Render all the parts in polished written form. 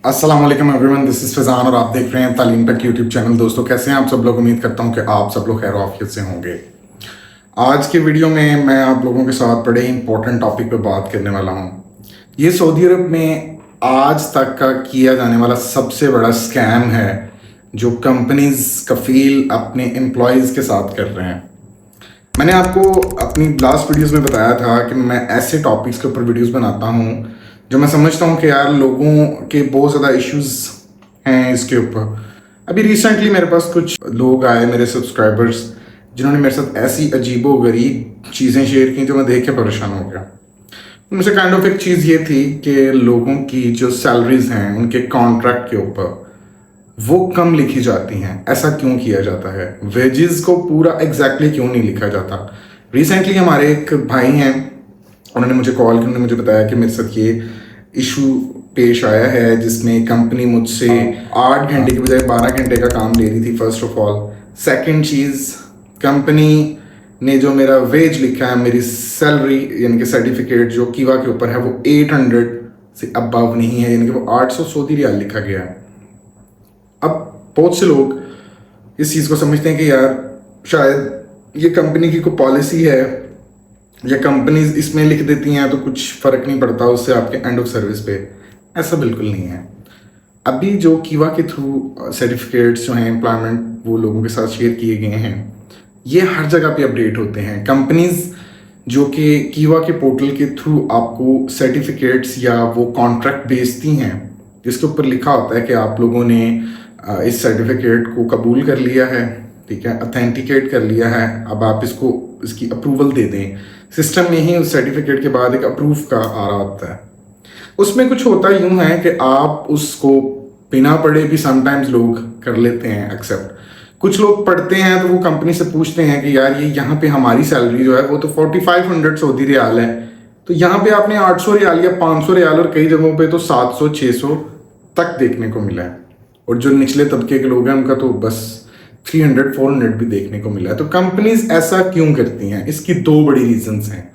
अस्सलाम वालेकुम everyone, this is Faizan और आप देख रहे हैं तालीम टेक यूट्यूब चैनल। दोस्तों कैसे हैं आप सब लोग? उम्मीद करता हूं कि आप सब लोग खैर आफियत से होंगे। आज के वीडियो में मैं आप लोगों के साथ बड़े इंपॉर्टेंट टॉपिक पे बात करने वाला हूं। ये सऊदी अरब में आज तक का किया जाने वाला सबसे बड़ा स्कैम है जो कंपनीज कफील अपने एम्प्लॉयज़ के साथ कर रहे हैं। मैंने आपको अपनी लास्ट वीडियोस में बताया था कि मैं ऐसे टॉपिक्स के ऊपर वीडियोस बनाता हूँ जो मैं समझता हूँ कि यार लोगों के बहुत ज़्यादा इश्यूज हैं इसके ऊपर। अभी रिसेंटली मेरे पास कुछ लोग आए, मेरे सब्सक्राइबर्स, जिन्होंने मेरे साथ ऐसी अजीबो गरीब चीज़ें शेयर की जो मैं देख के परेशान हो गया। उनसे काइंड ऑफ एक चीज़ ये थी कि लोगों की जो सैलरीज हैं उनके कॉन्ट्रैक्ट के ऊपर वो कम लिखी जाती हैं। ऐसा क्यों किया जाता है? वेजेस को पूरा एग्जैक्टली क्यों नहीं लिखा जाता? रिसेंटली हमारे एक भाई हैं, उन्होंने मुझे कॉल किया, उन्होंने मुझे बताया कि मेरे साथ ये इशू पेश आया है जिसमें कंपनी मुझसे 8 घंटे की बजाय 12 घंटे का काम ले रही थी, first of all. Second cheese, company ने जो मेरा वेज लिखा है, मेरी सैलरी यानी कि सर्टिफिकेट जो कीवा के ऊपर है, वो 800 से अबव नहीं है, यानी कि वो 800 सऊदी रियाल लिखा गया है। अब बहुत से लोग इस चीज़ को समझते हैं कि यार शायद ये कंपनी की कोई पॉलिसी है या कंपनीज इसमें लिख देती हैं तो कुछ फ़र्क नहीं पड़ता उससे आपके एंड ऑफ सर्विस पे। ऐसा बिल्कुल नहीं है। अभी जो कीवा के थ्रू सर्टिफिकेट्स जो हैं एम्प्लॉयमेंट वो लोगों के साथ शेयर किए गए हैं, ये हर जगह पे अपडेट होते हैं। कंपनीज जो कि कीवा के पोर्टल के थ्रू आपको सर्टिफिकेट्स या वो कॉन्ट्रैक्ट भेजती हैं जिसके ऊपर लिखा होता है कि आप लोगों ने इस सर्टिफिकेट को कबूल कर लिया है, ठीक है, अथेंटिकेट कर लिया है, अब आप इसकी अप्रूवल दे दें। सिस्टम में ही उस सर्टिफिकेट के बाद एक अप्रूव का आ रहा होता है। उसमें कुछ होता यूं है कि आप उसको बिना पढ़े भी समटाइम्स लोग कर लेते हैं एक्सेप्ट। कुछ लोग पढ़ते हैं तो वो कंपनी से पूछते हैं कि यार ये यहाँ पे हमारी सैलरी जो है वो तो 4500 सऊदी रियाल है, तो यहाँ पे आपने 800 रियाल या 500 रियाल और कई जगहों पे तो 700 600 तक देखने को मिला है। और जो निचले तबके के लोग हैं उनका तो बस 300 400 भी देखने को मिला है। तो कंपनीज ऐसा क्यों करती हैं? इसकी दो बड़ी रीजंस हैं।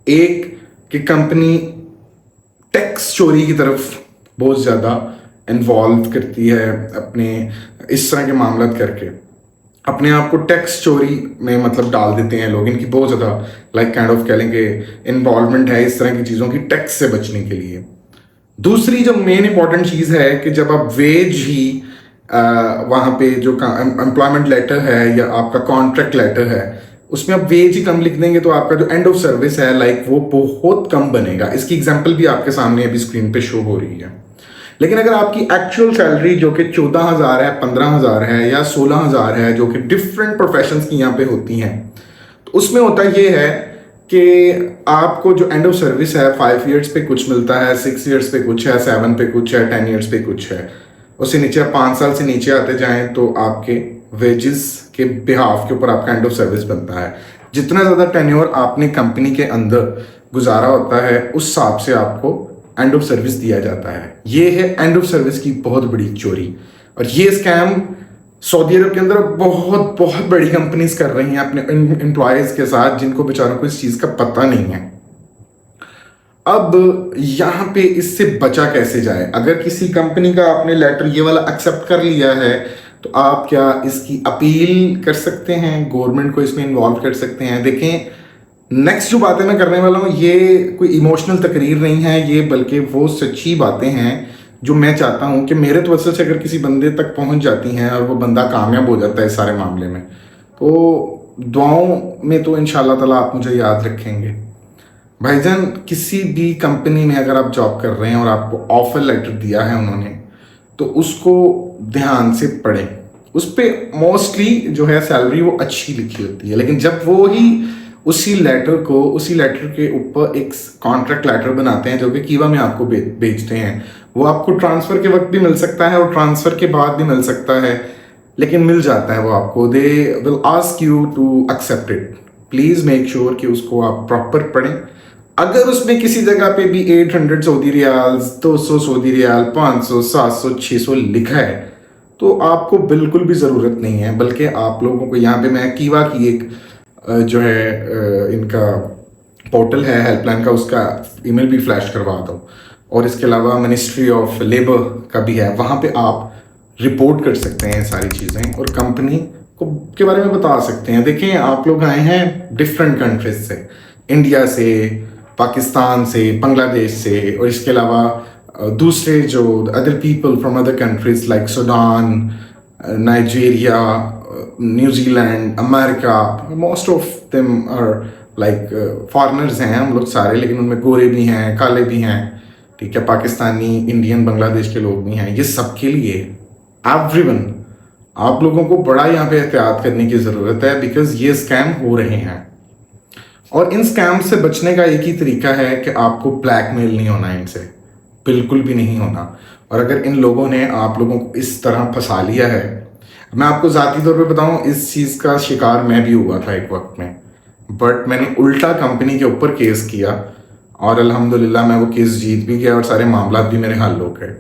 एक कि कंपनी टैक्स चोरी की तरफ बहुत ज़्यादा इन्वॉल्व करती है, अपने इस तरह के मामला करके अपने आप को टैक्स चोरी में मतलब डाल देते हैं लोग। इनकी बहुत ज़्यादा लाइक काइंड ऑफ कह लेंगे इन्वॉल्वमेंट है इस तरह की चीज़ों की टैक्स से बचने के लिए। दूसरी जो मेन इंपॉर्टेंट चीज़ है कि जब आप वेज ही वहाँ पे जो एम्प्लॉयमेंट लेटर है या आपका कॉन्ट्रैक्ट लेटर है उसमें आप वेज ही कम लिख देंगे तो आपका जो एंड ऑफ सर्विस है लाइक वो बहुत कम बनेगा। इसकी एग्जांपल भी आपके सामने अभी स्क्रीन पे शो हो रही है। लेकिन अगर आपकी एक्चुअल सैलरी जो कि 14,000 है, 15,000 है या 16,000 है, जो कि डिफरेंट प्रोफेशंस की यहाँ पे होती हैं, तो उसमें होता ये है कि आपको जो एंड ऑफ सर्विस है 5 ईयर्स पे कुछ मिलता है, 6 ईयर्स पे कुछ है, 7 पे कुछ है, 10 ईयर्स पे कुछ है। उससे नीचे 5 साल से नीचे आते जाएं तो आपके वेजेस के बिहाफ के ऊपर आपका एंड ऑफ सर्विस बनता है। जितना ज़्यादा टेन्योर आपने कंपनी के अंदर गुजारा होता है उस हिसाब से आपको एंड ऑफ सर्विस दिया जाता है। ये है एंड ऑफ सर्विस की बहुत बड़ी चोरी। और ये स्कैम सऊदी अरब के अंदर बहुत बहुत बड़ी कंपनीज कर रही हैं अपने एम्प्लॉयज़ के साथ, जिनको बेचारों को इस चीज़ का पता नहीं है। अब यहाँ पे इससे बचा कैसे जाए? अगर किसी कंपनी का आपने लेटर ये वाला एक्सेप्ट कर लिया है तो आप क्या इसकी अपील कर सकते हैं, गवर्नमेंट को इसमें इन्वॉल्व कर सकते हैं। देखें, नेक्स्ट जो बातें मैं करने वाला हूँ ये कोई इमोशनल तकरीर नहीं है, ये बल्कि वो सच्ची बातें हैं जो मैं चाहता हूँ कि मेरे तवज्जो से अगर किसी बंदे तक पहुँच जाती हैं और वो बंदा कामयाब हो जाता है इस सारे मामले में, तो दुआओं में तो इंशाल्लाह ताला आप मुझे याद रखेंगे। भाईजान, किसी भी कंपनी में अगर आप जॉब कर रहे हैं और आपको ऑफर लेटर दिया है उन्होंने, तो उसको ध्यान से पढ़ें। उस पर मोस्टली जो है सैलरी वो अच्छी लिखी होती है, लेकिन जब वो ही उसी लेटर के ऊपर एक कॉन्ट्रैक्ट लेटर बनाते हैं जो कि कीवा में आपको भेजते हैं, वो आपको ट्रांसफ़र के वक्त भी मिल सकता है और ट्रांसफ़र के बाद भी मिल सकता है, लेकिन मिल जाता है वो आपको। They will ask you to accept it. Please make sure कि उसको आप प्रॉपर पढ़ें। अगर उसमें किसी जगह पे भी 800 सऊदी रियाल, 200 सऊदी रियाल, 500 700 600 लिखा है तो आपको बिल्कुल भी ज़रूरत नहीं है, बल्कि आप लोगों को यहाँ पे मैं कीवा की एक जो है इनका पोर्टल है हेल्पलाइन का, उसका ईमेल भी फ्लैश करवा दूँ। और इसके अलावा मिनिस्ट्री ऑफ लेबर का भी है, वहाँ पे आप रिपोर्ट कर सकते हैं सारी चीज़ें और कंपनी को के बारे में बता सकते हैं। देखिए, आप लोग आए हैं डिफरेंट कंट्रीज से, इंडिया से, पाकिस्तान से, बांग्लादेश से, और इसके अलावा दूसरे जो other people from other countries like Sudan, Nigeria, New Zealand, America, most of them are like foreigners हैं हम लोग सारे, लेकिन उनमें गोरे भी हैं, काले भी हैं, ठीक है, पाकिस्तानी, इंडियन, बांग्लादेश के लोग भी हैं। ये सबके लिए एवरीवन, आप लोगों को बड़ा यहाँ पे एहतियात करने की ज़रूरत है, बिकॉज ये स्कैम हो रहे हैं। और इन स्कैम से बचने का एक ही तरीका है कि आपको ब्लैकमेल नहीं होना इनसे, बिल्कुल भी नहीं होना। और अगर इन लोगों ने आप लोगों को इस तरह फंसा लिया है, मैं आपको ज़ाती तौर पे बताऊं, इस चीज़ का शिकार मैं भी हुआ था एक वक्त में, बट मैंने उल्टा कंपनी के ऊपर केस किया और अल्हम्दुलिल्लाह मैं वो केस जीत भी गया और सारे मामला भी मेरे हल हो गए।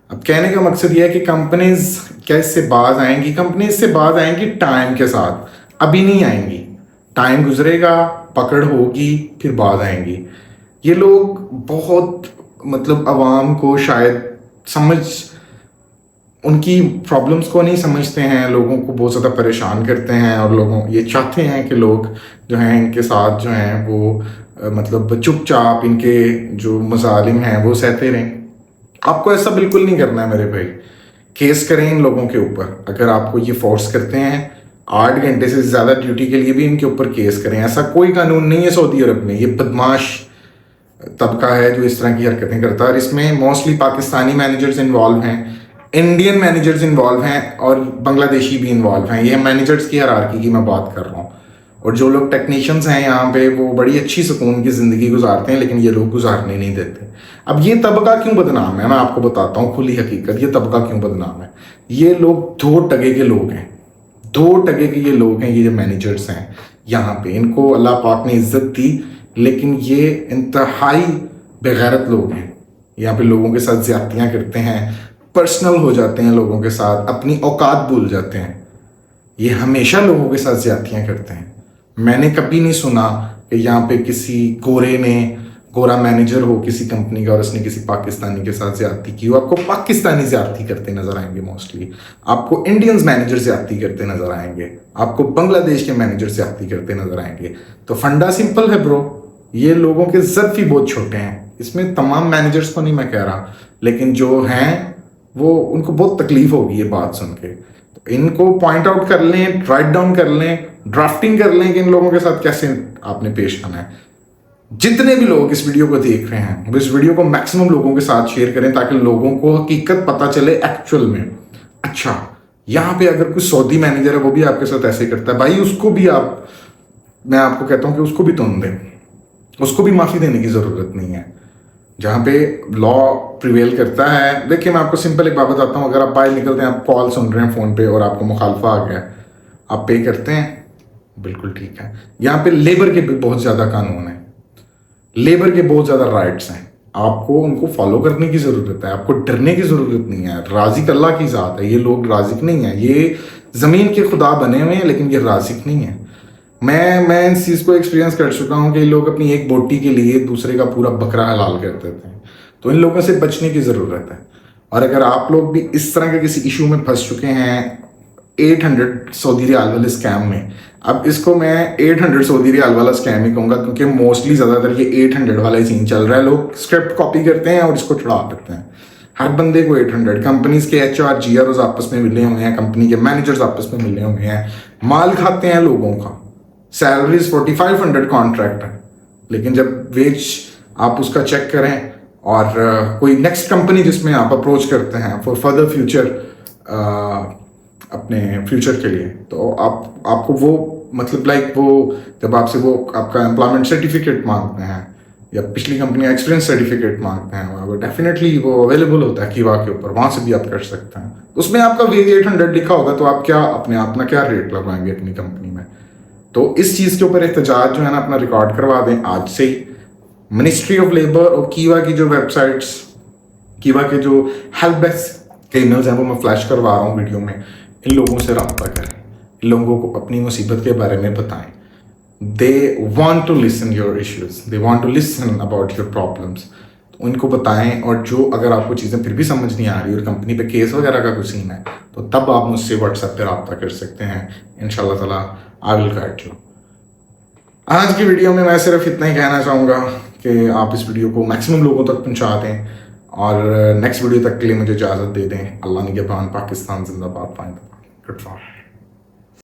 अब कहने का मकसद ये है कि कंपनीज क्या इससे बाज आएंगी? कंपनी इससे बाज आएंगी टाइम के साथ, अभी नहीं आएंगी। टाइम गुजरेगा, पकड़ होगी, फिर बाज आएंगी। ये लोग बहुत मतलब अवाम को शायद उनकी प्रॉब्लम्स को नहीं समझते हैं, लोगों को बहुत ज़्यादा परेशान करते हैं, और लोगों ये चाहते हैं कि लोग जो हैं इनके साथ जो हैं वो मतलब चुपचाप इनके जो मजालिम हैं वो सहते रहें। आपको ऐसा बिल्कुल नहीं करना है मेरे भाई। केस करें इन लोगों के ऊपर। अगर आपको ये फोर्स करते हैं 8 घंटे से ज़्यादा ड्यूटी के लिए भी, इनके ऊपर केस करें। ऐसा कोई कानून नहीं है सऊदी अरब में। ये बदमाश तबका है जो इस तरह की हरकतें करता है, और इसमें मोस्टली पाकिस्तानी मैनेजर्स इन्वॉल्व हैं, इंडियन मैनेजर्स इन्वॉल्व हैं, और बांग्लादेशी भी इन्वॉल्व हैं। ये मैनेजर्स की हायरार्की की मैं बात कर रहा हूँ। और जो लोग टेक्नीशियंस हैं यहाँ पे वो बड़ी अच्छी सुकून की ज़िंदगी गुजारते हैं, लेकिन ये लोग गुजारने नहीं देते। अब ये तबका क्यों बदनाम है, मैं आपको बताता हूँ खुली हकीकत। ये तबका क्यों बदनाम है? ये लोग 2 टके के लोग हैं, 2 टके के ये लोग हैं, ये जो मैनेजर्स हैं यहाँ पे। इनको अल्लाह पाक ने इज्जत दी, लेकिन ये इंतहाई बेगैरत लोग हैं। यहाँ पे लोगों के साथ ज्यादतियाँ करते हैं, पर्सनल हो जाते हैं लोगों के साथ, अपनी औकात भूल जाते हैं। ये हमेशा लोगों के साथ ज्यादतियाँ करते हैं। मैंने कभी नहीं सुना कि यहाँ पे किसी गोरा मैनेजर हो किसी कंपनी का और उसने किसी पाकिस्तानी के साथ ज्यादती की हो। आपको पाकिस्तानी ज्यादती करते नजर आएंगे मोस्टली, आपको इंडियंस मैनेजर ज्यादती करते नजर आएंगे, आपको बांग्लादेश के मैनेजर ज्यादती करते नजर आएंगे। तो फंडा सिंपल है ब्रो, ये लोगों के ज़र्फ ही बहुत छोटे हैं। इसमें तमाम मैनेजर्स को नहीं मैं कह रहा, लेकिन जो हैं वो उनको बहुत तकलीफ होगी ये बात सुन के। तो इनको पॉइंट आउट कर लें, राइट डाउन कर लें, ड्राफ्टिंग कर लें कि इन लोगों के साथ कैसे आपने पेश आना है। जितने भी लोग इस वीडियो को देख रहे हैं वो इस वीडियो को मैक्सिमम लोगों के साथ शेयर करें, ताकि लोगों को हकीकत पता चले एक्चुअल में। अच्छा, यहाँ पे अगर कोई सऊदी मैनेजर है वो भी आपके साथ ऐसे करता है, भाई उसको भी मैं आपको कहता हूँ कि उसको भी तुम दें, उसको भी माफ़ी देने की ज़रूरत नहीं है। जहाँ पे लॉ प्रिवेल करता है, देखिए मैं आपको सिंपल एक बात बताता हूँ। अगर आप बाहर निकलते हैं, आप कॉल सुन रहे हैं फ़ोन पे और आपको मुखालफा आ गया, आप पे करते हैं, बिल्कुल ठीक है। यहाँ पे लेबर के भी बहुत ज़्यादा कानून है, लेबर के बहुत ज़्यादा राइट्स हैं, आपको उनको फॉलो करने की ज़रूरत है, आपको डरने की ज़रूरत नहीं है। राजिक अल्लाह की ज़ात है, ये लोग राजिक नहीं है, ये ज़मीन के खुदा बने हुए हैं, लेकिन ये राजिक नहीं है। मैं इस चीज़ को एक्सपीरियंस कर चुका हूँ कि लोग अपनी एक बोटी के लिए दूसरे का पूरा बकरा हलाल कर देते हैं। तो इन लोगों से बचने की ज़रूरत है। और अगर आप लोग भी इस तरह के किसी इशू में फंस चुके हैं 800 सऊदी रियाल वाले स्कैम में, अब इसको मैं 800 सऊदी रियाल वाला स्कैम ही कहूँगा, क्योंकि मोस्टली ज़्यादातर ये 800 वाला ही सीन चल रहा है। लोग स्क्रिप्ट कॉपी करते हैं और इसको चढ़ा देते हैं। हर बंदे को 800, कंपनीज के HR GROs आपस में मिले हुए हैं, कंपनी के मैनेजर्स आपस में मिले हुए हैं, माल खाते हैं लोगों का। सैलरीज 4500 कॉन्ट्रैक्ट है, लेकिन जब वेज आप उसका चेक करें और कोई नेक्स्ट कंपनी जिसमें आप अप्रोच करते हैं फॉर फर्दर फ्यूचर, अपने फ्यूचर के लिए, तो आपको वो मतलब लाइक वो जब आपसे वो आपका एम्प्लॉयमेंट सर्टिफिकेट मांगते हैं या पिछली कंपनी एक्सपीरियंस सर्टिफिकेट मांगते हैं, वो डेफिनेटली वो अवेलेबल होता है कीवा के ऊपर, वहाँ से भी आप कर सकते हैं। उसमें आपका वेज 800 लिखा होगा, तो आप क्या अपना क्या रेट लगवाएंगे अपनी कंपनी में? तो इस चीज़ के ऊपर एहतजाज जो है ना अपना रिकॉर्ड करवा दें आज से ही। मिनिस्ट्री ऑफ लेबर और कीवा की जो वेबसाइट्स, कीवा के जो हेल्प डेस्क के ईमेल्स हैं वो मैं फ्लैश करवा रहा हूँ वीडियो में। इन लोगों से रब्ता करें, इन लोगों को अपनी मुसीबत के बारे में बताएं। They want to listen your issues, they want to listen about your problems. तो उनको बताएं, और जो अगर आपको चीज़ें फिर भी समझ नहीं आ रही और कंपनी पे केस वगैरह का कुछ सीन है तो तब आप मुझसे व्हाट्सएप पे रब्ता कर सकते हैं। इंशाल्लाह ताला आई विल गाइड यू। आज की वीडियो में मैं सिर्फ इतना ही कहना चाहूँगा कि आप इस वीडियो को मैक्सिमम लोगों तक पहुँचा दें और नेक्स्ट वीडियो तक के लिए मुझे इजाज़त दे दें। अल्लाह निगहबान, पाकिस्तान जिंदाबाद, गुड फॉर।